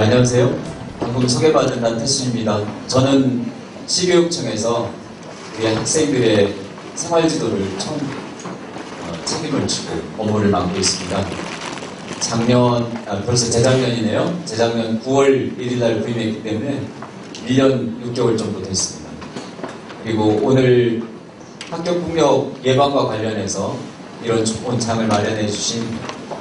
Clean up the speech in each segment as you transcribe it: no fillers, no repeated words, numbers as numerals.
안녕하세요. 방금 소개받은 남태순입니다. 저는 시교육청에서 우리 학생들의 생활지도를 처음 책임을 지고 업무를 맡고 있습니다. 벌써 재작년이네요. 재작년 9월 1일날 부임했기 때문에 1년 6개월 정도 됐습니다. 그리고 오늘 학교폭력 예방과 관련해서 이런 좋은 장을 마련해 주신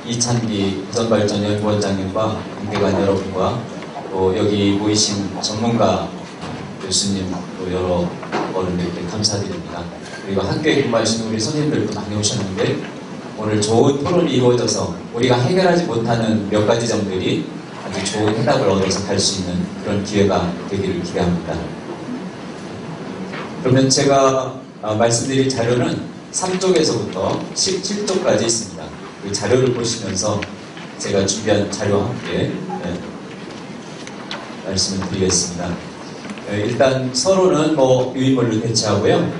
이찬기 부선발전연구원장님과 공대관 여러분과 또 여기 모이신 전문가 교수님 또 여러 어른들께 감사드립니다. 그리고 학교에 근무하시는 우리 선생님들도 많이 오셨는데 오늘 좋은 토론이 이루어져서 우리가 해결하지 못하는 몇 가지 점들이 아주 좋은 해답을 얻어서 갈 수 있는 그런 기회가 되기를 기대합니다. 그러면 제가 말씀드릴 자료는 3쪽에서부터 17쪽까지 있습니다. 그 자료를 보시면서 제가 준비한 자료와 함께 말씀을 드리겠습니다. 일단 서론은 유인물로 대체하고요.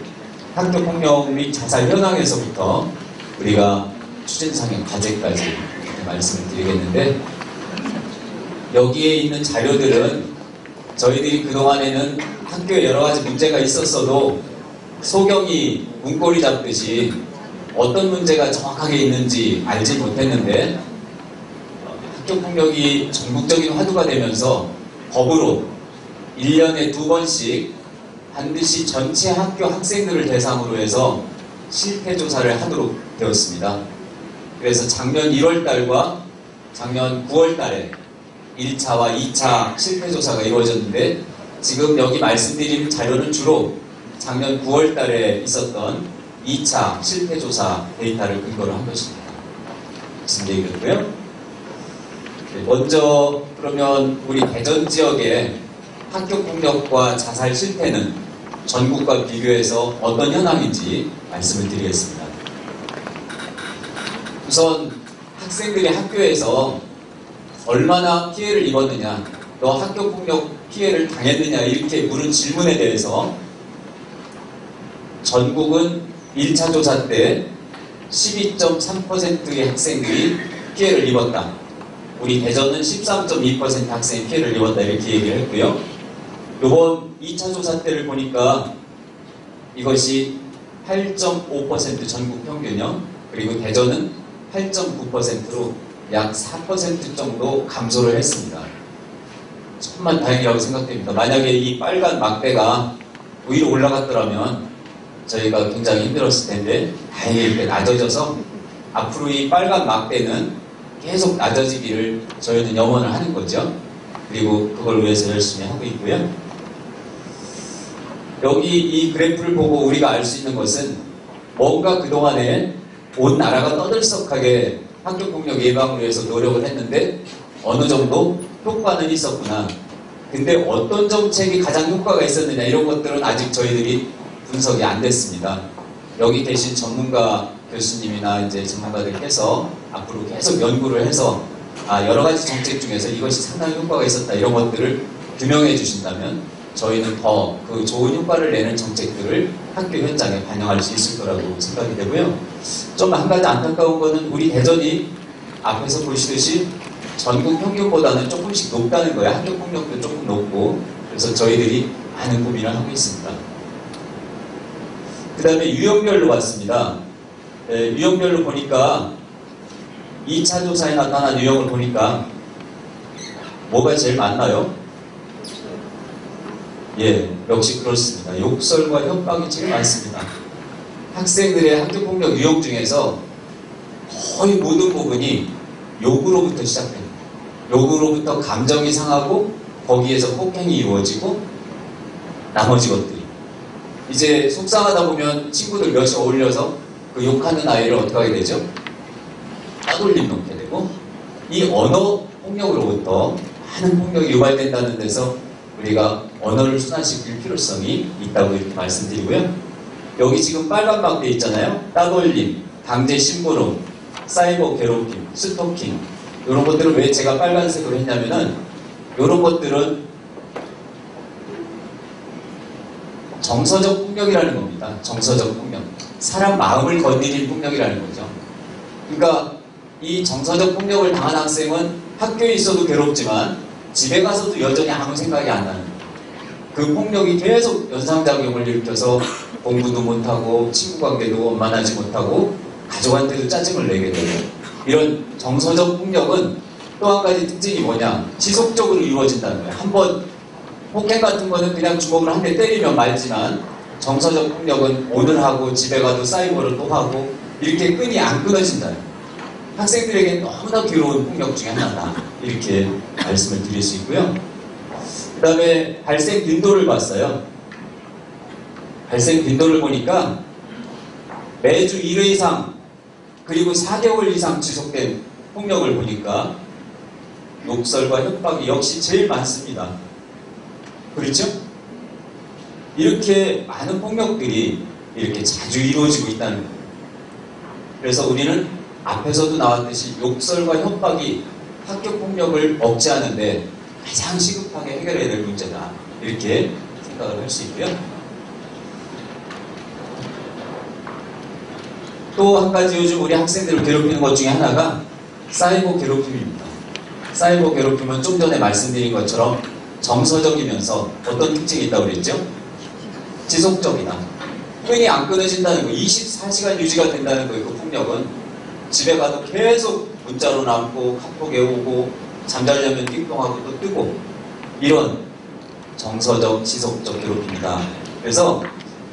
학교폭력 및 자살 현황에서부터 우리가 추진상의 과제까지 말씀을 드리겠는데, 여기에 있는 자료들은 저희들이 그동안에는 학교에 여러 가지 문제가 있었어도 소경이 문고리 잡듯이 어떤 문제가 정확하게 있는지 알지 못했는데, 학교폭력이 전국적인 화두가 되면서 법으로 1년에 2번씩 반드시 전체 학교 학생들을 대상으로 해서 실태조사를 하도록 되었습니다. 그래서 작년 1월달과 작년 9월달에 1차와 2차 실태조사가 이루어졌는데, 지금 여기 말씀드린 자료는 주로 작년 9월달에 있었던 2차 실태조사 데이터를 근거로 한 것입니다. 무슨 얘기였고요? 먼저 그러면 우리 대전 지역의 학교폭력과 자살 실태는 전국과 비교해서 어떤 현황인지 말씀을 드리겠습니다. 우선 학생들이 학교에서 얼마나 피해를 입었느냐, 또 학교폭력 피해를 당했느냐 이렇게 물은 질문에 대해서 전국은 1차 조사 때 12.3%의 학생들이 피해를 입었다. 우리 대전은 13.2% 학생이 피해를 입었다 이렇게 얘기를 했고요. 이번 2차 조사 때를 보니까 이것이 8.5% 전국 평균이요. 그리고 대전은 8.9%로 약 4% 정도 감소를 했습니다. 천만 다행이라고 생각됩니다. 만약에 이 빨간 막대가 위로 올라갔더라면 저희가 굉장히 힘들었을 텐데 다행히 이렇게 낮아져서 앞으로 이 빨간 막대는 계속 낮아지기를 저희는 염원을 하는 거죠. 그리고 그걸 위해서 열심히 하고 있고요. 여기 이 그래프를 보고 우리가 알 수 있는 것은 뭔가 그동안에 온 나라가 떠들썩하게 학교폭력 예방을 위해서 노력을 했는데 어느 정도 효과는 있었구나. 근데 어떤 정책이 가장 효과가 있었느냐 이런 것들은 아직 저희들이 분석이 안 됐습니다. 여기 계신 전문가 교수님이나 이제 전문가들께서 앞으로 계속 연구를 해서 여러 가지 정책 중에서 이것이 상당히 효과가 있었다 이런 것들을 규명해 주신다면 저희는 더 그 좋은 효과를 내는 정책들을 학교 현장에 반영할 수 있을 거라고 생각이 되고요. 좀 한 가지 안타까운 거는 우리 대전이 앞에서 보시듯이 전국 평균보다는 조금씩 높다는 거예요. 학교 폭력도 조금 높고, 그래서 저희들이 많은 고민을 하고 있습니다. 그 다음에 유형별로 봤습니다. 유형별로 보니까 2차 조사에 나타난 유형을 보니까 뭐가 제일 많나요? 예, 역시 그렇습니다. 욕설과 협박이 제일 많습니다. 학생들의 학교폭력 유형 중에서 거의 모든 부분이 욕으로부터 시작됩니다. 욕으로부터 감정이 상하고 거기에서 폭행이 이루어지고 나머지 것들이 이제 속상하다 보면 친구들 몇이 어울려서 그 욕하는 아이를 어떻게 하게 되죠? 따돌림 놓게 되고, 이 언어 폭력으로부터 많은 폭력이 유발된다는 데서 우리가 언어를 순환시킬 필요성이 있다고 이렇게 말씀드리고요. 여기 지금 빨간 막대 있잖아요. 따돌림, 강제 심부름, 사이버 괴롭힘, 스토킹, 이런 것들은 왜 제가 빨간색으로 했냐면은 이런 것들은 정서적 폭력이라는 겁니다. 정서적 폭력. 사람 마음을 건드린 폭력이라는 거죠. 그러니까 이 정서적 폭력을 당한 학생은 학교에 있어도 괴롭지만 집에 가서도 여전히 아무 생각이 안 나는 거예요. 그 폭력이 계속 연상작용을 일으켜서 공부도 못하고 친구 관계도 원만하지 못하고 가족한테도 짜증을 내게 되고, 이런 정서적 폭력은 또 한 가지 특징이 뭐냐, 지속적으로 이루어진다는 거예요. 한번 폭행 같은 거는 그냥 주먹으로 한 대 때리면 말지만, 정서적 폭력은 오늘 하고 집에 가도 사이버로 또 하고 이렇게 끈이 안 끊어진다는 거예요. 학생들에게 너무나 괴로운 폭력 중에 하나다, 이렇게 말씀을 드릴 수 있고요. 그 다음에 발생 빈도를 봤어요. 발생 빈도를 보니까 매주 1회 이상 그리고 4개월 이상 지속된 폭력을 보니까 욕설과 협박이 역시 제일 많습니다. 그렇죠? 이렇게 많은 폭력들이 이렇게 자주 이루어지고 있다는 거예요. 그래서 우리는 앞에서도 나왔듯이 욕설과 협박이 학교 폭력을 억제하는데 가장 시급하게 해결해야 될 문제다, 이렇게 생각을 할 수 있고요. 또 한 가지 요즘 우리 학생들을 괴롭히는 것 중에 하나가 사이버 괴롭힘입니다. 사이버 괴롭힘은 좀 전에 말씀드린 것처럼 정서적이면서 어떤 특징이 있다고 그랬죠? 지속적이다. 끈이 안 끊어진다는 거, 24시간 유지가 된다는 거예요. 그 폭력은 집에 가도 계속 문자로 남고 카톡에 오고 잠자려면 띵동하고 또 뜨고, 이런 정서적 지속적 괴롭힘이다. 그래서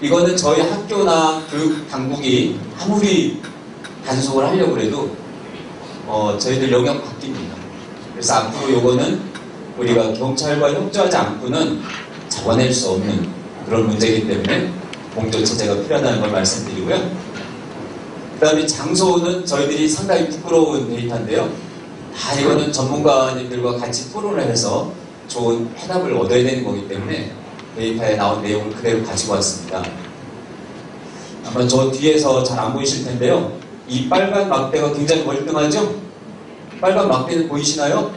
이거는 저희 학교나 교육 당국이 아무리 단속을 하려고 해도 저희들 영역 바뀝니다. 그래서 앞으로 요거는 우리가 경찰과 협조하지 않고는 잡아낼 수 없는 그런 문제이기 때문에 공조체제가 필요하다는 걸 말씀드리고요. 그 다음에 장소는 저희들이 상당히 부끄러운 데이터인데요. 다 이거는 전문가님들과 같이 토론을 해서 좋은 해답을 얻어야 되는 거기 때문에 데이터에 나온 내용을 그대로 가지고 왔습니다. 아마 저 뒤에서 잘 안 보이실 텐데요. 이 빨간 막대가 굉장히 월등하죠? 빨간 막대는 보이시나요?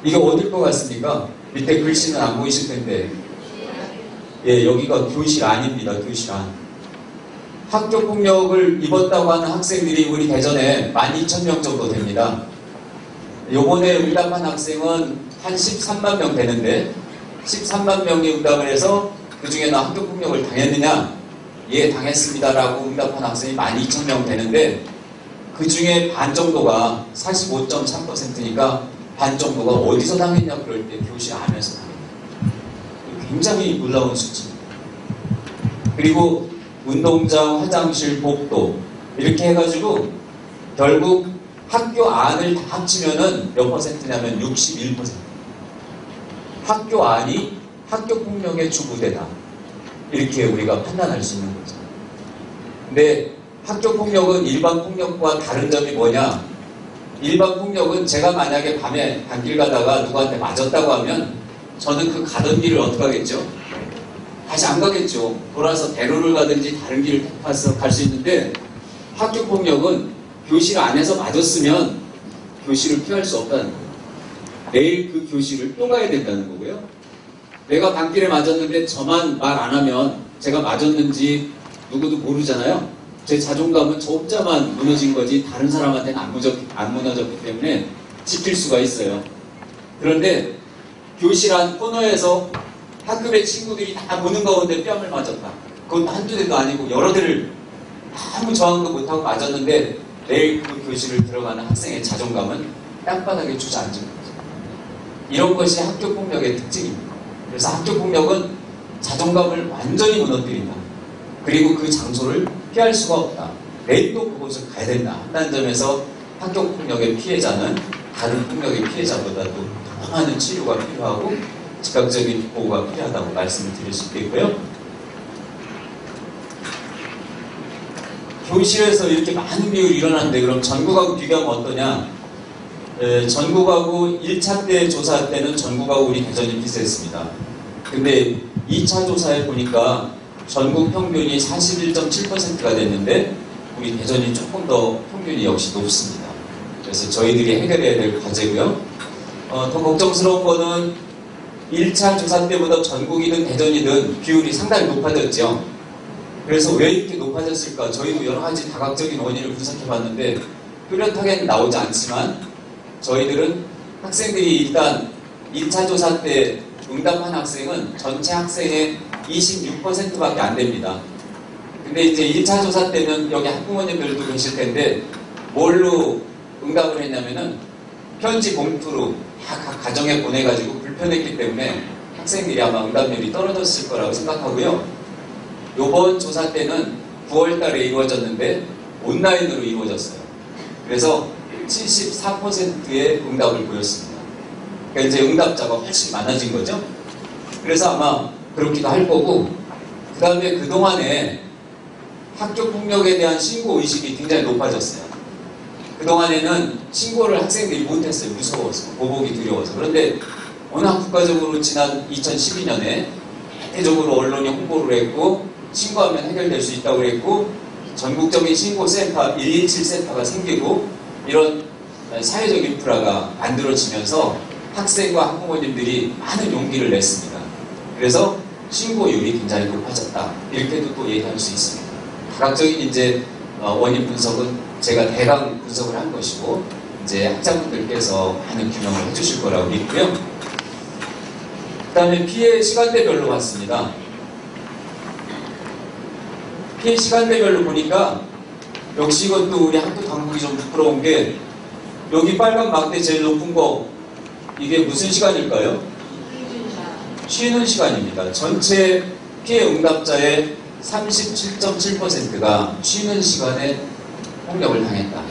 이게 어딜 것 같습니까? 밑에 글씨는 안 보이실 텐데, 예, 여기가 교실 안입니다. 교실 안. 학교 폭력을 입었다고 하는 학생들이 우리 대전에 12,000명 정도 됩니다. 요번에 응답한 학생은 한 13만 명 되는데, 13만 명이 응답을 해서 그 중에 나 학교 폭력을 당했느냐? 예, 당했습니다라고 응답한 학생이 12,000명 되는데, 그 중에 반 정도가 45.3%니까 반 정도가 어디서 당했냐 그럴 때 교실 안에서 당했냐. 굉장히 놀라운 수치입니다. 그리고 운동장, 화장실, 복도 이렇게 해가지고 결국 학교 안을 다 합치면은 몇 퍼센트냐면 61%. 학교 안이 학교 폭력의 주부대다, 이렇게 우리가 판단할 수 있는 거죠. 근데 학교 폭력은 일반 폭력과 다른 점이 뭐냐? 일반 폭력은 제가 만약에 밤에 단길 가다가 누구한테 맞았다고 하면 저는 그 가던 길을 어떻게 하겠죠? 다시 안 가겠죠. 돌아서 대로를 가든지 다른 길을 택해서 갈 수 있는데, 학교 폭력은 교실 안에서 맞았으면 교실을 피할 수 없다는 거예요. 내일 그 교실을 또 가야 된다는 거고요. 내가 단길에 맞았는데 저만 말 안 하면 제가 맞았는지 누구도 모르잖아요. 제 자존감은 저 혼자만 무너진 거지 다른 사람한테는 안 무너졌기 때문에 지킬 수가 있어요. 그런데 교실 안 코너에서 학급의 친구들이 다 보는 가운데 뺨을 맞았다. 그건 한두 대도 아니고 여러 대를 아무 저항도 못하고 맞았는데, 내일 그 교실을 들어가는 학생의 자존감은 땅바닥에 주저앉은 거죠. 이런 것이 학교 폭력의 특징입니다. 그래서 학교 폭력은 자존감을 완전히 무너뜨린다. 그리고 그 장소를 피할 수가 없다. 내일 또 그곳을 가야 된다 한다는 점에서 학교 폭력의 피해자는 다른 폭력의 피해자보다도 더 많은 치료가 필요하고 즉각적인 보호가 필요하다고 말씀을 드릴 수 있겠고요. 교실에서 이렇게 많은 비율이 일어나는데 그럼 전국하고 비교하면 어떠냐? 전국하고 1차 때 조사할 때는 전국하고 우리 대전이 비슷했습니다. 근데 2차 조사에 보니까 전국 평균이 41.7%가 됐는데 우리 대전이 조금 더 평균이 역시 높습니다. 그래서 저희들이 해결해야 될 과제고요. 더 걱정스러운 거는 1차 조사 때보다 전국이든 대전이든 비율이 상당히 높아졌죠. 그래서 왜 이렇게 높아졌을까? 저희도 여러 가지 다각적인 원인을 분석해 봤는데 뚜렷하게는 나오지 않지만, 저희들은 학생들이 일단 2차 조사 때 응답한 학생은 전체 학생의 26%밖에 안 됩니다. 근데 이제 1차 조사 때는 여기 학부모님들도 계실 텐데 뭘로 응답을 했냐면은 편지 봉투로 각 가정에 보내가지고 불편했기 때문에 학생들이 아마 응답률이 떨어졌을 거라고 생각하고요. 요번 조사 때는 9월 달에 이루어졌는데 온라인으로 이루어졌어요. 그래서 74%의 응답을 보였습니다. 그러니까 이제 응답자가 훨씬 많아진 거죠. 그래서 아마 그렇기도 할 거고, 그 다음에 그동안에 학교폭력에 대한 신고 의식이 굉장히 높아졌어요. 그동안에는 신고를 학생들이 못했어요. 무서워서, 보복이 두려워서. 그런데 워낙 국가적으로 지난 2012년에 대대적으로 언론이 홍보를 했고 신고하면 해결될 수 있다고 했고 전국적인 신고센터 117센터가 생기고 이런 사회적 인프라가 만들어지면서 학생과 학부모님들이 많은 용기를 냈습니다. 그래서 신고율이 굉장히 높아졌다. 이렇게도 또 얘기할 수 있습니다. 다각적인 이제 원인 분석은 제가 대강 분석을 한 것이고 이제 학자분들께서 많은 규명을 해주실 거라고 믿고요. 그 다음에 피해 시간대별로 봤습니다. 피해 시간대별로 보니까 역시 이것도 우리 학교 당국이 좀 부끄러운 게 여기 빨간 막대 제일 높은 거 이게 무슨 시간일까요? 쉬는 시간입니다. 전체 피해 응답자의 37.7%가 쉬는 시간에 폭력을 당했다.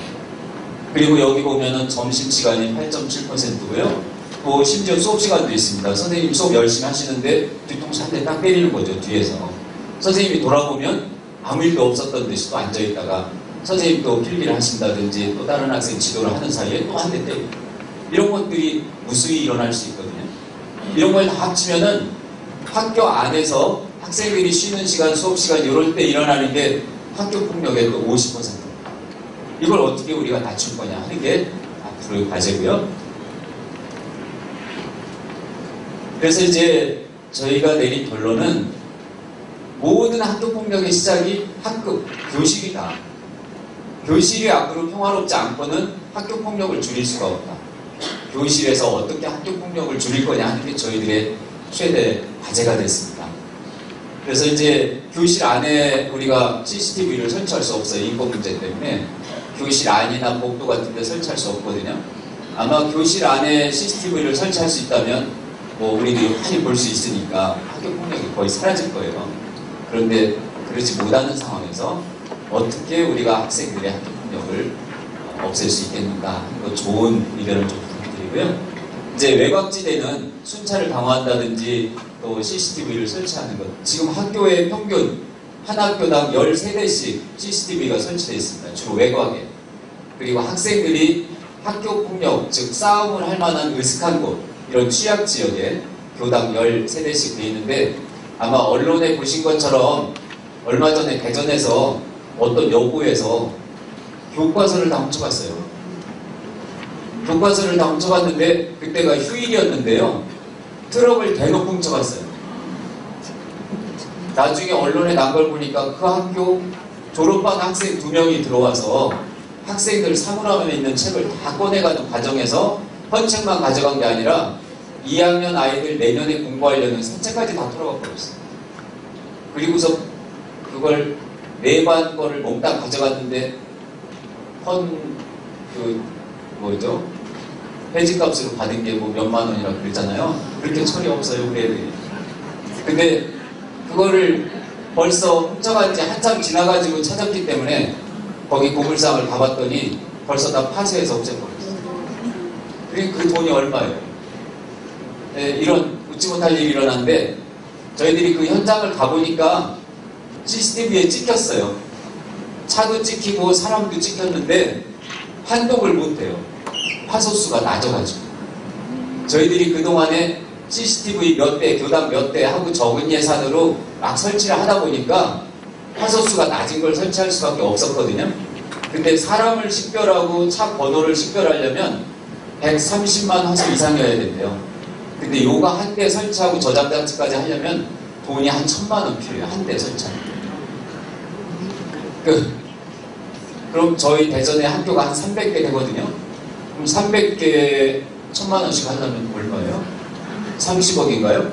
그리고 여기 보면은 점심시간이 8.7%고요. 또 심지어 수업시간도 있습니다. 선생님 수업 열심히 하시는데 뒤통수 한 대 딱 때리는 거죠, 뒤에서. 선생님이 돌아보면 아무 일도 없었던 듯이 또 앉아있다가 선생님 또 필기를 하신다든지 또 다른 학생 지도를 하는 사이에 또 한 대 때리고 이런 것들이 무수히 일어날 수 있거든요. 이런 걸 다 합치면은 학교 안에서 학생들이 쉬는 시간, 수업 시간 이럴 때 일어나는 게 학교 폭력의 또 50%. 이걸 어떻게 우리가 낮출 거냐 하는 게 앞으로의 과제고요. 그래서 이제 저희가 내린 결론은 모든 학교 폭력의 시작이 학급, 교실이다. 교실이 앞으로 평화롭지 않고는 학교 폭력을 줄일 수가 없다. 교실에서 어떻게 학교 폭력을 줄일 거냐 하는 게 저희들의 최대 과제가 됐습니다. 그래서 이제 교실 안에 우리가 CCTV를 설치할 수 없어요. 인권 문제 때문에. 교실 안이나 복도 같은 데 설치할 수 없거든요. 아마 교실 안에 CCTV를 설치할 수 있다면 뭐 우리들이 많이 볼 수 있으니까 학교 폭력이 거의 사라질 거예요. 그런데 그러지 못하는 상황에서 어떻게 우리가 학생들의 학교 폭력을 없앨 수 있겠는가 하는 거 좋은 의견을 좀 부탁드리고요. 이제 외곽지대는 순찰을 강화한다든지 또 CCTV를 설치하는 것. 지금 학교에 평균 한 학교당 13대씩 CCTV가 설치되어 있습니다. 주로 외곽에. 그리고 학생들이 학교 폭력, 즉 싸움을 할 만한 으슥한 곳, 이런 취약 지역에 교당 13대씩 되어 있는데 아마 언론에 보신 것처럼 얼마 전에 대전에서 어떤 여고에서 교과서를 다 훔쳐갔어요. 교과서를 다 훔쳐갔는데 그때가 휴일이었는데요. 트럭을 대놓고 훔쳐갔어요. 나중에 언론에 난 걸 보니까 그 학교 졸업반 학생 2명이 들어와서 학생들 사물함에 있는 책을 다 꺼내가는 과정에서 헌책만 가져간 게 아니라 2학년 아이들 내년에 공부하려는 서책까지 다 털어가 버렸어요. 그리고서 그걸 내반 거를 몽땅 가져갔는데 뭐죠? 폐지값으로 받은 게 뭐 몇만 원이라고 그랬잖아요. 그렇게 철이 없어요, 우리 애들이. 근데 그거를 벌써 훔쳐간 지 한참 지나가지고 찾았기 때문에 거기 고물상을 가봤더니 벌써 다 파쇄해서 없애버렸어요. 그리고 그 돈이 얼마예요? 네, 이런 웃지 못할 일이 일어났는데 저희들이 그 현장을 가보니까 CCTV에 찍혔어요. 차도 찍히고 사람도 찍혔는데 판독을 못해요. 화소수가 낮아가지고. 저희들이 그동안에 CCTV 몇 대, 교당 몇 대 하고 적은 예산으로 막 설치를 하다 보니까 화소수가 낮은 걸 설치할 수밖에 없었거든요. 근데 사람을 식별하고 차 번호를 식별하려면 130만 화소 이상이어야 된대요. 근데 요거 한 대 설치하고 저장장치까지 하려면 돈이 한 1,000만 원 필요해요. 한 대 설치하는. 그럼 저희 대전에 학교가 한 300개 되거든요. 그럼 300개 1,000만 원씩 하려면 얼마예요? 30억인가요?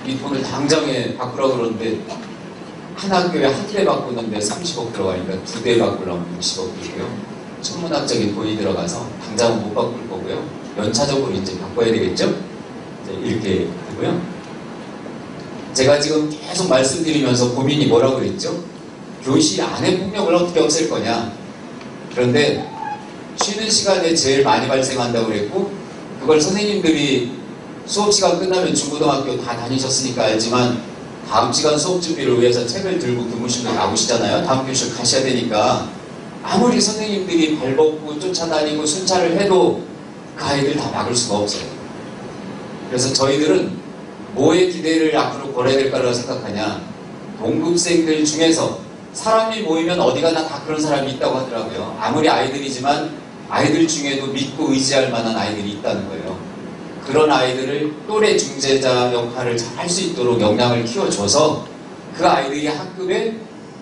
이 돈을 당장에 바꾸라고 그러는데 한 학교에 한 대 바꾸는데 30억 들어가니까 두 대 바꾸려면 60억 들고요. 천문학적인 돈이 들어가서 당장은 못 바꿀 거고요. 연차적으로 이제 바꿔야 되겠죠? 이렇게 되고요. 제가 지금 계속 말씀드리면서 고민이 뭐라고 그랬죠? 교실 안에 폭력을 어떻게 없앨 거냐. 그런데 쉬는 시간에 제일 많이 발생한다고 그랬고, 그걸 선생님들이 수업 시간 끝나면 중고등학교 다 다니셨으니까 알지만 다음 시간 수업 준비를 위해서 책을 들고 교무실로 나오시잖아요. 다음 교실 가셔야 되니까 아무리 선생님들이 발벗고 쫓아다니고 순찰을 해도 그 아이들 다 막을 수가 없어요. 그래서 저희들은 뭐에 기대를 앞으로 걸어야 될까라고 생각하냐. 동급생들 중에서 사람이 모이면 어디 가나 다 그런 사람이 있다고 하더라고요. 아무리 아이들이지만 아이들 중에도 믿고 의지할 만한 아이들이 있다는 거예요. 그런 아이들을 또래 중재자 역할을 잘 할 수 있도록 역량을 키워줘서 그 아이들이 학급의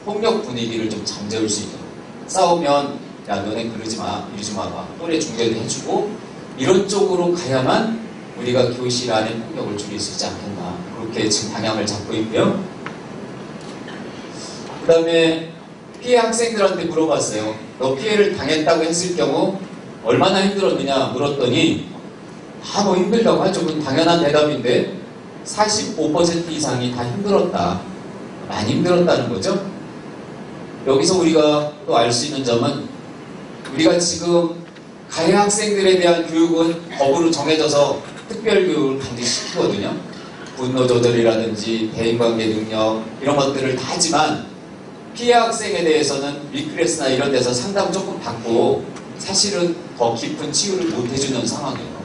폭력 분위기를 좀 잠재울 수 있도록, 싸우면 야 너네 그러지 마, 이러지 마봐, 또래 중재도 해주고 이런 쪽으로 가야만 우리가 교실 안에 폭력을 줄일 수 있지 않겠나, 그렇게 지금 방향을 잡고 있고요. 그 다음에 피해 학생들한테 물어봤어요. 너 피해를 당했다고 했을 경우 얼마나 힘들었느냐 물었더니 다 뭐 힘들다고 하죠. 그건 당연한 대답인데 45% 이상이 다 힘들었다. 많이 힘들었다는 거죠. 여기서 우리가 또 알 수 있는 점은, 우리가 지금 가해 학생들에 대한 교육은 법으로 정해져서 특별교육을 반드시 시키거든요. 분노 조절이라든지 대인관계 능력 이런 것들을 다 하지만 피해 학생에 대해서는 위클래스나 이런 데서 상담 조금 받고 사실은 더 깊은 치유를 못 해주는 상황이에요.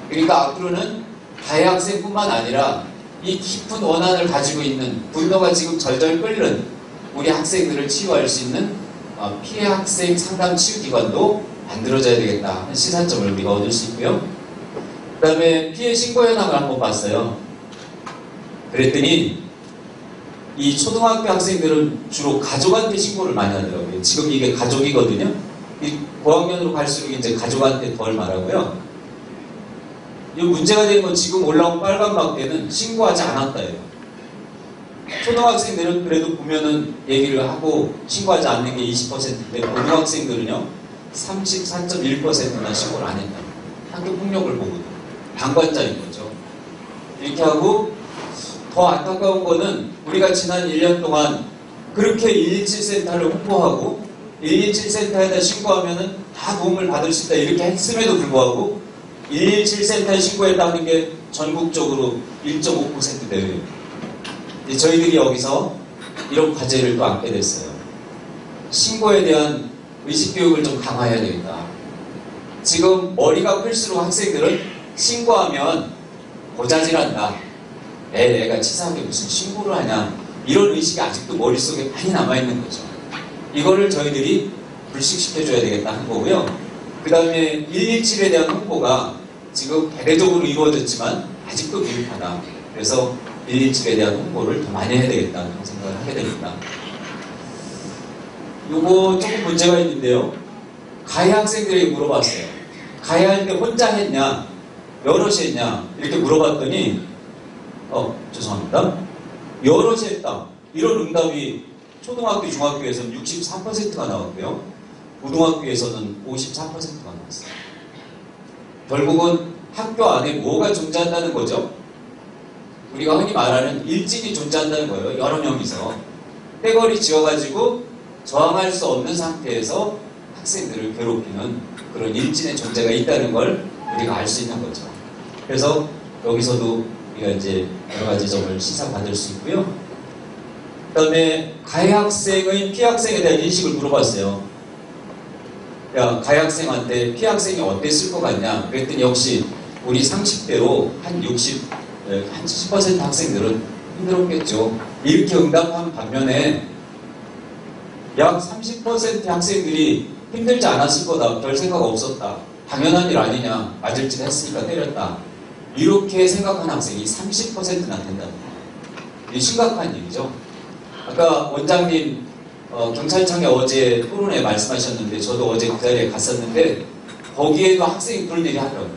그러니까 앞으로는 가해 학생뿐만 아니라 이 깊은 원한을 가지고 있는, 분노가 지금 절절 끓는 우리 학생들을 치유할 수 있는 피해 학생 상담 치유기관도 만들어져야 되겠다 하는 시사점을 우리가 얻을 수 있고요. 그 다음에 피해 신고 현황을 한번 봤어요. 그랬더니 이 초등학교 학생들은 주로 가족한테 신고를 많이 하더라고요. 지금 이게 가족이거든요. 이 고학년으로 갈수록 이제 가족한테 덜 말하고요. 이 문제가 되는 건 지금 올라온 빨간 막대는 신고하지 않았다예요. 초등학생들은 그래도 보면은 얘기를 하고 신고하지 않는 게 20%인데 고등학생들은요 34.1%나 신고를 안 했다. 학교 폭력을 보거든요. 방관자인 거죠. 이렇게 하고 더 안타까운 거는 우리가 지난 1년 동안 그렇게 117센터를 홍보하고 117센터에다 신고하면은 다 도움을 받을 수 있다 이렇게 했음에도 불구하고 117센터에 신고했다는 게 전국적으로 1.5% 내외예요. 저희들이 여기서 이런 과제를 또 안게 됐어요. 신고에 대한 의식교육을 좀 강화해야 되겠다. 지금 머리가 클수록 학생들은 신고하면 고자질한다. 애가 치사하게 무슨 신고를 하냐. 이런 의식이 아직도 머릿속에 많이 남아있는 거죠. 이거를 저희들이 불식시켜줘야 되겠다 하는 거고요. 그 다음에 117에 대한 홍보가 지금 대대적으로 이루어졌지만 아직도 미흡하다. 그래서 117에 대한 홍보를 더 많이 해야 되겠다 그런 생각을 하게 됩니다. 요거 조금 문제가 있는데요. 가해 학생들에게 물어봤어요. 가해할 때 혼자 했냐 여럿이 했냐 이렇게 물어봤더니 죄송합니다. 여럿이 했다. 이런 응답이 초등학교, 중학교에서는 63%가 나왔고요. 고등학교에서는 54%가 나왔어요. 결국은 학교 안에 뭐가 존재한다는 거죠? 우리가 흔히 말하는 일진이 존재한다는 거예요. 여러 명이서. 떼거리 지어가지고 저항할 수 없는 상태에서 학생들을 괴롭히는 그런 일진의 존재가 있다는 걸 우리가 알 수 있는 거죠. 그래서 여기서도 우리가 이제 여러 가지 점을 시사받을 수 있고요. 그 다음에 가해 학생의 피해 학생에 대한 인식을 물어봤어요. 야, 가해 학생한테 피해 학생이 어땠을 것 같냐? 그랬더니 역시 우리 상식대로 한 70% 학생들은 힘들었겠죠. 이렇게 응답한 반면에 약 30% 학생들이 힘들지 않았을 거다. 별 생각 없었다. 당연한 일 아니냐. 맞을 짓 했으니까 때렸다. 이렇게 생각하는 학생이 30%나 된답니다. 이게 심각한 일이죠. 아까 원장님 경찰청에 어제 토론회 말씀하셨는데 저도 어제 그 자리에 갔었는데 거기에도 학생이 그런 얘기 하더라고요.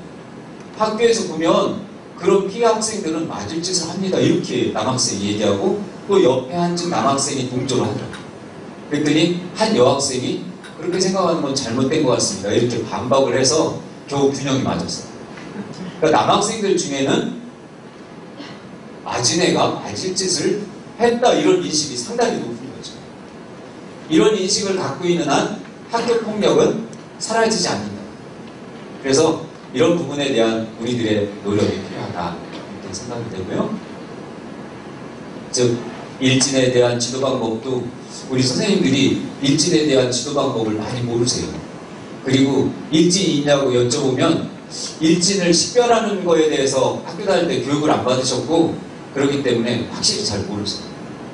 학교에서 보면 그런 피해 학생들은 맞을 짓을 합니다. 이렇게 남학생이 얘기하고 또 옆에 앉은 남학생이 동조를 하더라고요. 그랬더니 한 여학생이 그렇게 생각하는 건 잘못된 것 같습니다. 이렇게 반박을 해서 겨우 균형이 맞았어요. 그러니까 남학생들 중에는 맞은 애가 맞을 짓을 했다 이런 인식이 상당히 높은 거죠. 이런 인식을 갖고 있는 한 학교폭력은 사라지지 않는다. 그래서 이런 부분에 대한 우리들의 노력이 필요하다 이렇게 생각이 되고요. 즉 일진에 대한 지도 방법도 우리 선생님들이 일진에 대한 지도 방법을 많이 모르세요. 그리고 일진이 있냐고 여쭤보면 일진을 식별하는 거에 대해서 학교 다닐 때 교육을 안 받으셨고 그렇기 때문에 확실히 잘 모르세요.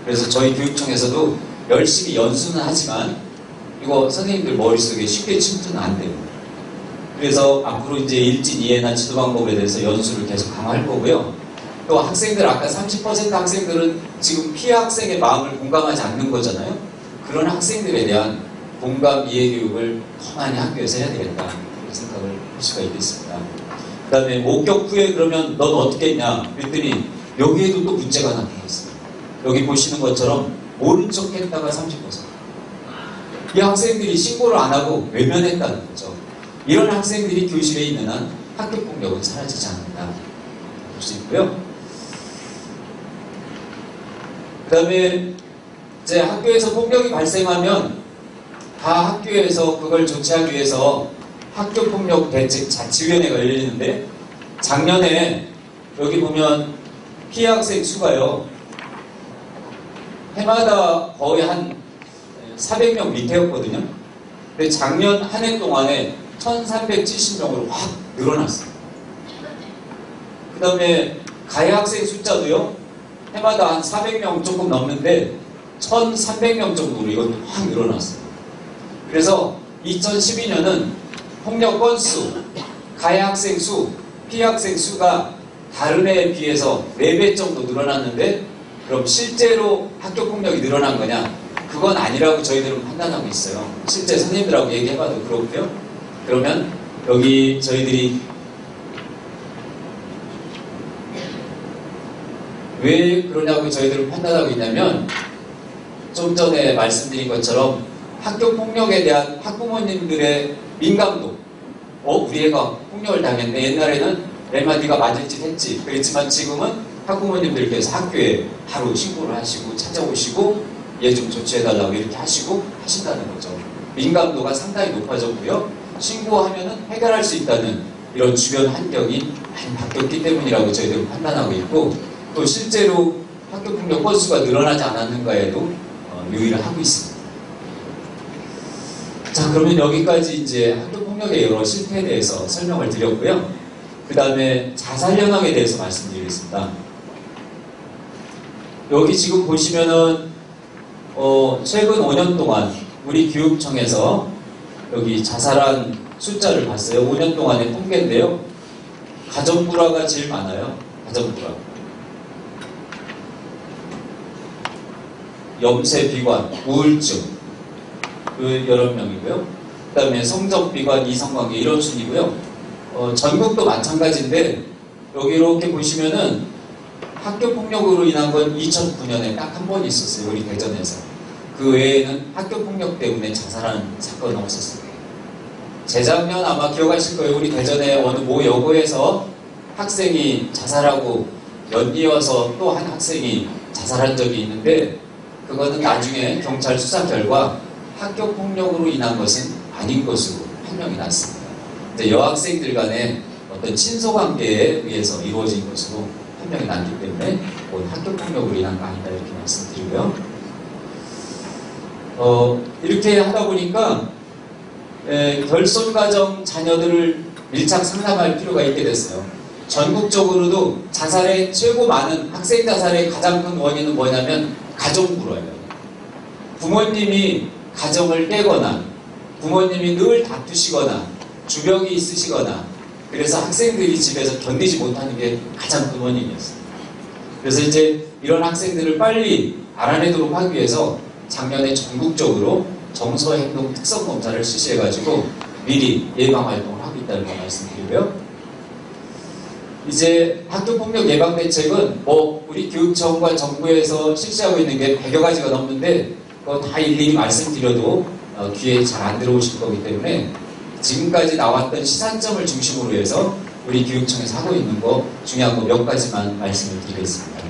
그래서 저희 교육청에서도 열심히 연수는 하지만 이거 선생님들 머릿속에 쉽게 침투는 안 돼요. 그래서 앞으로 이제 일진 이해나 지도 방법에 대해서 연수를 계속 강화할 거고요. 또 학생들 아까 30% 학생들은 지금 피해 학생의 마음을 공감하지 않는 거잖아요. 그런 학생들에 대한 공감 이해 교육을 더 많이 학교에서 해야 되겠다 이렇게 생각을 할 수가 있겠습니다. 그 다음에 목격 후에 그러면 넌 어떻게 했냐 그랬더니 여기에도 또 문제가 나타나 있어요. 여기 보시는 것처럼 모른 척 했다가 30%. 이 학생들이 신고를 안 하고 외면했다는 거죠. 이런 학생들이 교실에 있는 한 학교폭력은 사라지지 않는다 볼 수 있고요. 그 다음에 이제 학교에서 폭력이 발생하면 다 학교에서 그걸 조치하기 위해서 학교폭력 대책 자치위원회가 열리는데 작년에 여기 보면 피해 학생 수가요. 해마다 거의 한 400명 밑에였거든요. 근데 작년 한 해 동안에 1370명으로 확 늘어났어요. 그 다음에 가해 학생 숫자도요. 해마다 한 400명 조금 넘는데 1300명 정도로 이것도 확 늘어났어요. 그래서 2012년은 폭력 건수, 가해 학생 수, 피해 학생 수가 다른 해에 비해서 4배 정도 늘어났는데 그럼 실제로 학교 폭력이 늘어난 거냐? 그건 아니라고 저희들은 판단하고 있어요. 실제 선생님들하고 얘기해봐도 그렇고요. 그러면 여기 저희들이 왜 그러냐고 저희들은 판단하고 있냐면 좀 전에 말씀드린 것처럼 학교 폭력에 대한 학부모님들의 민감도 우리 애가 폭력을 당했네. 옛날에는 애마 네가 맞을 짓 했지. 그랬지만 지금은 학부모님들께서 학교에 바로 신고를 하시고 찾아오시고 얘 좀 조치해달라고 이렇게 하신다는 거죠. 민감도가 상당히 높아졌고요. 신고하면은 해결할 수 있다는 이런 주변 환경이 많이 바뀌었기 때문이라고 저희들은 판단하고 있고 또 실제로 학교폭력 건수가 늘어나지 않았는가에도 유의를 하고 있습니다. 자, 그러면 여기까지 이제 학교폭력의 여러 실태에 대해서 설명을 드렸고요. 그 다음에 자살현황에 대해서 말씀드리겠습니다. 여기 지금 보시면은 최근 5년 동안 우리 교육청에서 여기 자살한 숫자를 봤어요. 5년 동안의 통계인데요. 가정불화가 제일 많아요. 가정불화. 염세, 비관, 우울증 그 여러 명이고요. 그 다음에 성적, 비관, 이성관계 이런 순이고요. 전국도 마찬가지인데 여기 이렇게 보시면은 학교폭력으로 인한 건 2009년에 딱 한 번 있었어요. 우리 대전에서. 그 외에는 학교폭력 때문에 자살하는 사건은 없었어요. 재작년 아마 기억하실 거예요. 우리 대전에 어느 모 여고에서 학생이 자살하고 연이어서 또 한 학생이 자살한 적이 있는데 그거는 나중에 경찰 수사 결과 학교폭력으로 인한 것은 아닌 것으로 판명이 났습니다. 근데 여학생들 간의 어떤 친소관계에 의해서 이루어진 것으로 판명이 났기 때문에 학교폭력으로 인한 거 아니다 이렇게 말씀드리고요. 이렇게 하다 보니까 결손가정 자녀들을 밀착 상담할 필요가 있게 됐어요. 전국적으로도 자살의 최고 많은 학생 자살의 가장 큰 원인은 뭐냐면 가정불화예요. 부모님이 가정을 깨거나 부모님이 늘 다투시거나 주병이 있으시거나 그래서 학생들이 집에서 견디지 못하는 게 가장 큰 원인이었어요. 그래서 이제 이런 학생들을 빨리 알아내도록 하기 위해서 작년에 전국적으로 정서행동 특성검사를 실시해가지고 미리 예방활동을 하고 있다는 거 말씀드리고요. 이제 학교폭력 예방 대책은 뭐 우리 교육청과 정부에서 실시하고 있는 게 100여 가지가 넘는데 그거 다 일일이 말씀드려도 귀에 잘 안 들어오실 거기 때문에 지금까지 나왔던 시사점을 중심으로 해서 우리 교육청에서 하고 있는 거 중요한 거 몇 가지만 말씀을 드리겠습니다.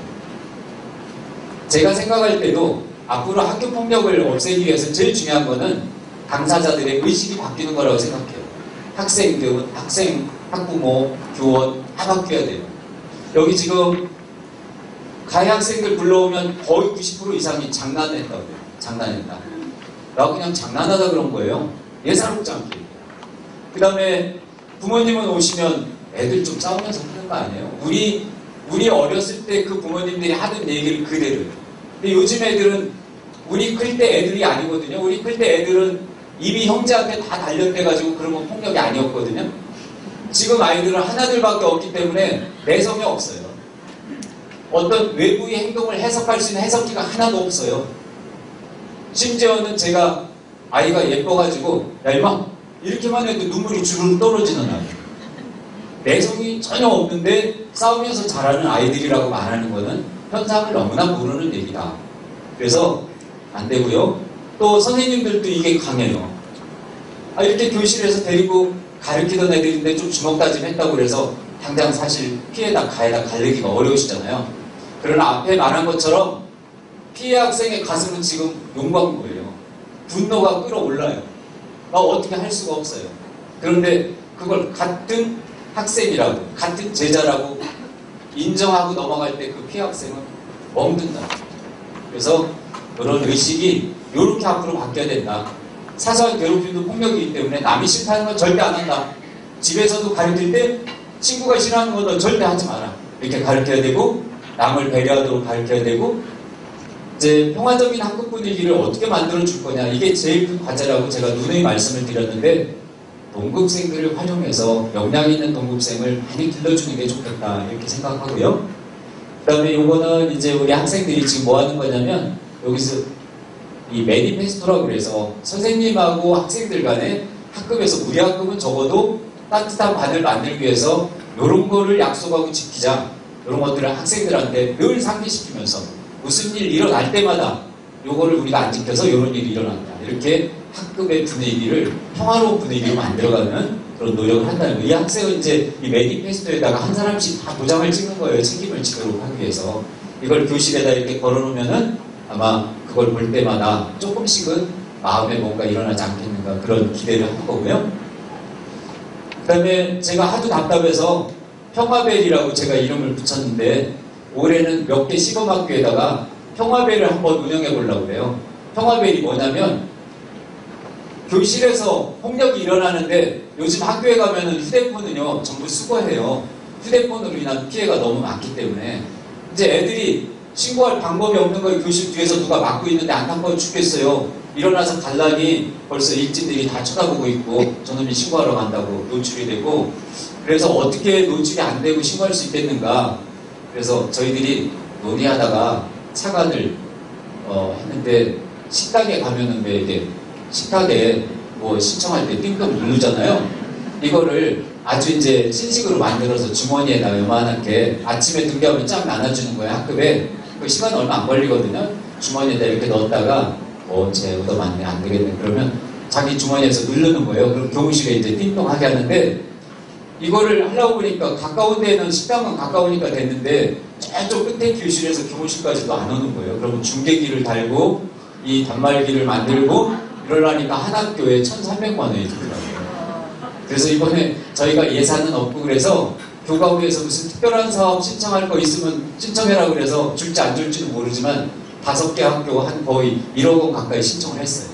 제가 생각할 때도 앞으로 학교폭력을 없애기 위해서 제일 중요한 거는 당사자들의 의식이 바뀌는 거라고 생각해요. 학생, 학부모, 교원 다 바뀌어야 돼요. 여기 지금 가해 학생들 불러오면 거의 90% 이상이 장난했다고요. 장난했다. 나 그냥 장난하다 그런 거예요. 예사롭지 않게. 그 다음에 부모님은 오시면 애들 좀 싸우면서 하는 거 아니에요? 우리 어렸을 때 그 부모님들이 하던 얘기를 그대로. 근데 요즘 애들은 우리 클 때 애들이 아니거든요. 우리 클 때 애들은 이미 형제한테 다 단련돼가지고 그런 건 폭력이 아니었거든요. 지금 아이들은 하나둘밖에 없기 때문에 내성이 없어요. 어떤 외부의 행동을 해석할 수 있는 해석기가 하나도 없어요. 심지어는 제가 아이가 예뻐가지고 야 임마 이렇게만 해도 눈물이 주르륵 떨어지는 아이. 내성이 전혀 없는데 싸우면서 자라는 아이들이라고 말하는 거는 현상을 너무나 모르는 얘기다. 그래서 안 되고요. 또 선생님들도 이게 강해요. 이렇게 교실에서 데리고 가르치던 애들인데 좀 주먹다짐 했다고 그래서 당장 사실 피해다 가해다 가르기가 어려우시잖아요. 그러나 앞에 말한 것처럼 피해 학생의 가슴은 지금 용광 거예요. 분노가 끌어올라요. 어떻게 할 수가 없어요. 그런데 그걸 같은 학생이라고 같은 제자라고 인정하고 넘어갈 때 그 피해 학생은 멍든다. 그래서 그런 의식이 이렇게 앞으로 바뀌어야 된다. 사소한 괴롭힘도 폭력이기 때문에 남이 싫다는 건 절대 안 한다. 집에서도 가르칠 때 친구가 싫어하는 것도 절대 하지 마라. 이렇게 가르쳐야 되고 남을 배려하도록 가르쳐야 되고 이제 평화적인 학급 분위기를 어떻게 만들어 줄 거냐. 이게 제일 큰 과제라고 제가 누누이 말씀을 드렸는데 동급생들을 활용해서 역량 있는 동급생을 많이 길러주는 게 좋겠다. 이렇게 생각하고요. 그 다음에 요거는 이제 우리 학생들이 지금 뭐 하는 거냐면 여기서 이 매니페스토라고 그래서 선생님하고 학생들 간에 학급에서 우리 학급은 적어도 따뜻한 반을 만들기 위해서 이런 거를 약속하고 지키자. 이런 것들을 학생들한테 늘 상기시키면서 무슨 일 일어날 때마다 요거를 우리가 안 지켜서 이런 일이 일어난다. 이렇게 학급의 분위기를 평화로운 분위기로 만들어가는 그런 노력을 한다는 거예요. 이 학생은 이제 이 매니페스토에다가 한 사람씩 다 도장을 찍는 거예요. 책임을 지도록 하기 위해서. 이걸 교실에다 이렇게 걸어놓으면은 아마 그걸 볼 때마다 조금씩은 마음에 뭔가 일어나지 않겠는가 그런 기대를 할 거고요. 그 다음에 제가 하도 답답해서 평화벨이라고 제가 이름을 붙였는데 올해는 몇 개 시범학교에다가 평화벨을 한번 운영해 보려고 그래요. 평화벨이 뭐냐면 교실에서 폭력이 일어나는데 요즘 학교에 가면은 휴대폰은요 전부 수거해요. 휴대폰으로 인한 피해가 너무 많기 때문에 이제 애들이 신고할 방법이 없는 거예요. 교실 뒤에서 누가 막고 있는데 안타까워 죽겠어요. 일어나서 갈라니 벌써 일진들이 다 쳐다보고 있고 저놈이 신고하러 간다고 노출이 되고 그래서 어떻게 노출이 안 되고 신고할 수 있겠는가. 그래서 저희들이 논의하다가 차관을 했는데 식당에 가면은 왜 이게 식탁에 뭐 신청할 때 띵동 누르잖아요. 이거를 아주 이제 신식으로 만들어서 주머니에다가 요만하게 아침에 등교하면 쫙 나눠주는 거예요. 학급에. 그 시간 얼마 안 걸리거든요. 주머니에다 이렇게 넣었다가 제 얻어맞네 안 되겠네. 그러면 자기 주머니에서 누르는 거예요. 그럼 교무실에 이제 띵동하게 하는데 이거를 하려고 보니까 가까운 데는 식당은 가까우니까 됐는데 저쪽 끝에 교실에서 교무실까지도 안 오는 거예요. 그러면 중계기를 달고 이 단말기를 만들고 이러려니까 한 학교에 1,300만 원이 들더라고요. 그래서 이번에 저희가 예산은 없고 그래서 교과부에서 무슨 특별한 사업 신청할 거 있으면 신청해라 그래서 줄지 안 줄지는 모르지만 5개 학교 한 거의 1억 원 가까이 신청을 했어요.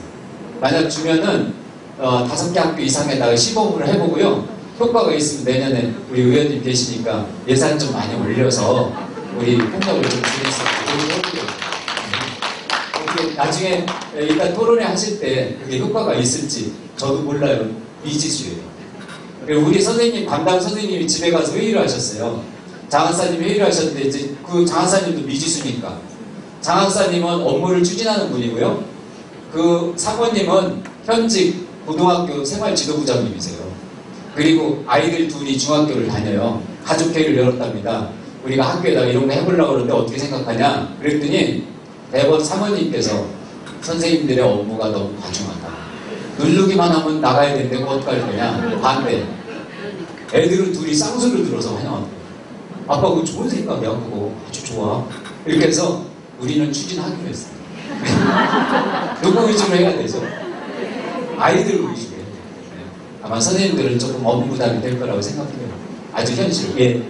만약 주면은 5개 학교 이상에다가 시범을 해보고요. 효과가 있으면 내년에 우리 의원님 계시니까 예산 좀 많이 올려서 우리 폭력을 좀 줄였어요. 나중에 일단 토론회 하실 때 그게 효과가 있을지 저도 몰라요. 미지수예요. 우리 선생님, 담당 선생님이 집에 가서 회의를 하셨어요. 장학사님 회의를 하셨는데 이제 그 장학사님도 미지수니까 장학사님은 업무를 추진하는 분이고요. 그 사모님은 현직 고등학교 생활지도부장님이세요. 그리고 아이들 둘이 중학교를 다녀요. 가족회의를 열었답니다. 우리가 학교에다가 이런 거 해보려고 그러는데 어떻게 생각하냐? 그랬더니 대법 사모님께서 선생님들의 업무가 너무 과중하다. 누르기만 하면 나가야 되는데 뭐 어떡할 거냐? 반대. 애들은 둘이 쌍수를 들어서 환영한다. 아빠 그거 좋은 생각이야. 그거 아주 좋아. 이렇게 해서 우리는 추진하기로 했어요. 누구 위주로 해야 되죠? 아이들 위주로 해야 돼요. 아마 선생님들은 조금 업무 부담이 될 거라고 생각해요. 아주 현실. 예.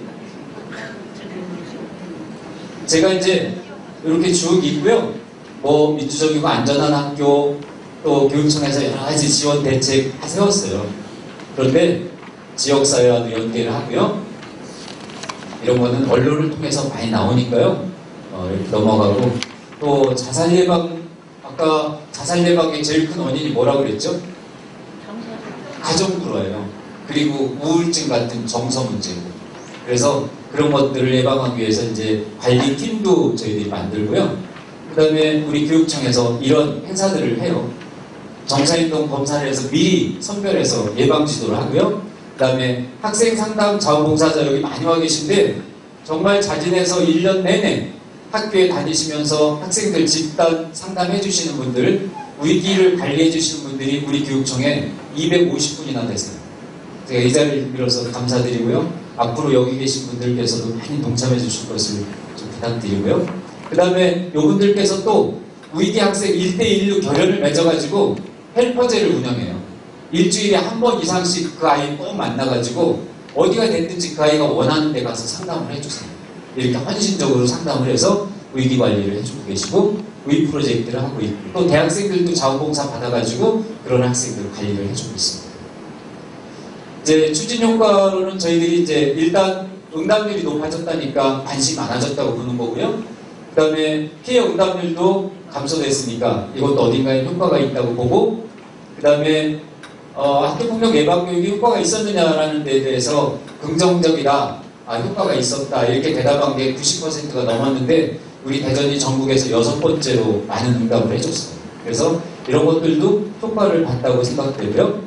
제가 이제 이렇게 쭉 있고요. 뭐 민주적이고 안전한 학교, 또 교육청에서 여러 가지 지원 대책 다 세웠어요. 그런데 지역사회와도 연계를 하고요. 이런 거는 언론을 통해서 많이 나오니까요. 이렇게 넘어가고, 또 자살 예방, 아까 자살 예방의 제일 큰 원인이 뭐라고 그랬죠? 가정 불화예요. 그리고 우울증 같은 정서 문제고. 그래서 그런 것들을 예방하기 위해서 이제 관리팀도 저희들이 만들고요. 그 다음에 우리 교육청에서 이런 행사들을 해요. 정사행동 검사를 해서 미리 선별해서 예방 지도를 하고요. 그 다음에 학생 상담 자원봉사자 여기 많이 와 계신데 정말 자진해서 1년 내내 학교에 다니시면서 학생들 집단 상담해 주시는 분들, 위기를 관리해 주시는 분들이 우리 교육청에 250분이나 되세요. 제가 이 자리를 빌어서 감사드리고요. 앞으로 여기 계신 분들께서도 많이 동참해 주실 것을 좀 부탁드리고요. 그 다음에 이분들께서 또 위기 학생 1대1로 결연을 맺어가지고 헬퍼제를 운영해요. 일주일에 한 번 이상씩 그 아이 꼭 만나가지고 어디가 됐든지 그 아이가 원하는 데 가서 상담을 해주세요. 이렇게 헌신적으로 상담을 해서 위기 관리를 해주고 계시고 위 프로젝트를 하고 있고 또 대학생들도 자원봉사 받아가지고 그런 학생들 관리를 해주고 있습니다. 이제 추진 효과로는 저희들이 이제 일단 응답률이 높아졌다니까 관심이 많아졌다고 보는 거고요. 그 다음에 피해 응답률도 감소됐으니까 이것도 어딘가에 효과가 있다고 보고, 그 다음에 학교폭력 예방교육이 효과가 있었느냐라는 데에 대해서 긍정적이다, 효과가 있었다 이렇게 대답한 게 90%가 넘었는데 우리 대전이 전국에서 6번째로 많은 응답을 해줬어요. 그래서 이런 것들도 효과를 봤다고 생각되고요.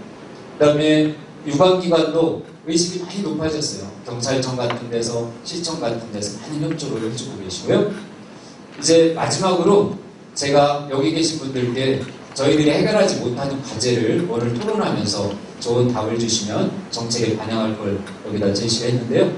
그 다음에 유관기관도 의식이 많이 높아졌어요. 경찰청 같은 데서, 시청 같은 데서 많은 협조를 해주고 계시고요. 이제 마지막으로 제가 여기 계신 분들께 저희들이 해결하지 못하는 과제를 오늘 토론하면서 좋은 답을 주시면 정책에 반영할 걸 여기다 제시를 했는데요.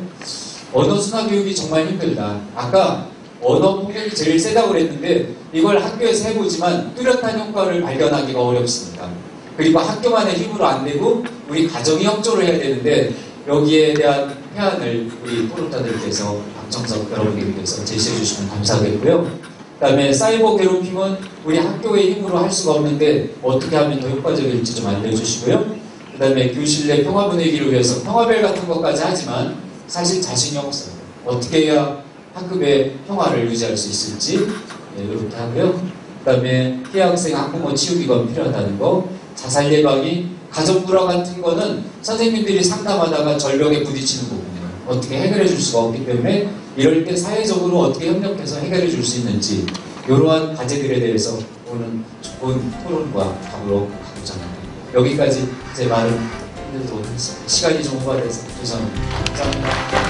언어 순화 교육이 정말 힘들다. 아까 언어 폭력이 제일 세다고 그랬는데 이걸 학교에서 해보지만 뚜렷한 효과를 발견하기가 어렵습니다. 그리고 학교만의 힘으로 안 되고 우리 가정이 협조를 해야 되는데 여기에 대한 해안을 우리 토론자들께서 박정석 여러분께서 제시해 주시면 감사하겠고요. 그 다음에 사이버 괴롭힘은 우리 학교의 힘으로 할 수가 없는데 어떻게 하면 더 효과적일지 좀 알려주시고요. 그 다음에 교실 내 평화 분위기를 위해서 평화벨 같은 것까지 하지만 사실 자신이 없어요. 어떻게 해야 학급의 평화를 유지할 수 있을지 이렇게 하고요. 그 다음에 피해 학생 학부모 치유기관 필요하다는 거, 자살 예방이 가정 불화 같은 거는 선생님들이 상담하다가 절벽에 부딪히는 부분이에요. 어떻게 해결해 줄 수가 없기 때문에 이럴 때 사회적으로 어떻게 협력해서 해결해 줄 수 있는지 이러한 과제들에 대해서 오늘 좋은 토론과 답으로 가고자 합니다. 여기까지 제 말을 시간이 좀 오버돼서 죄송합니다. 감사합니다.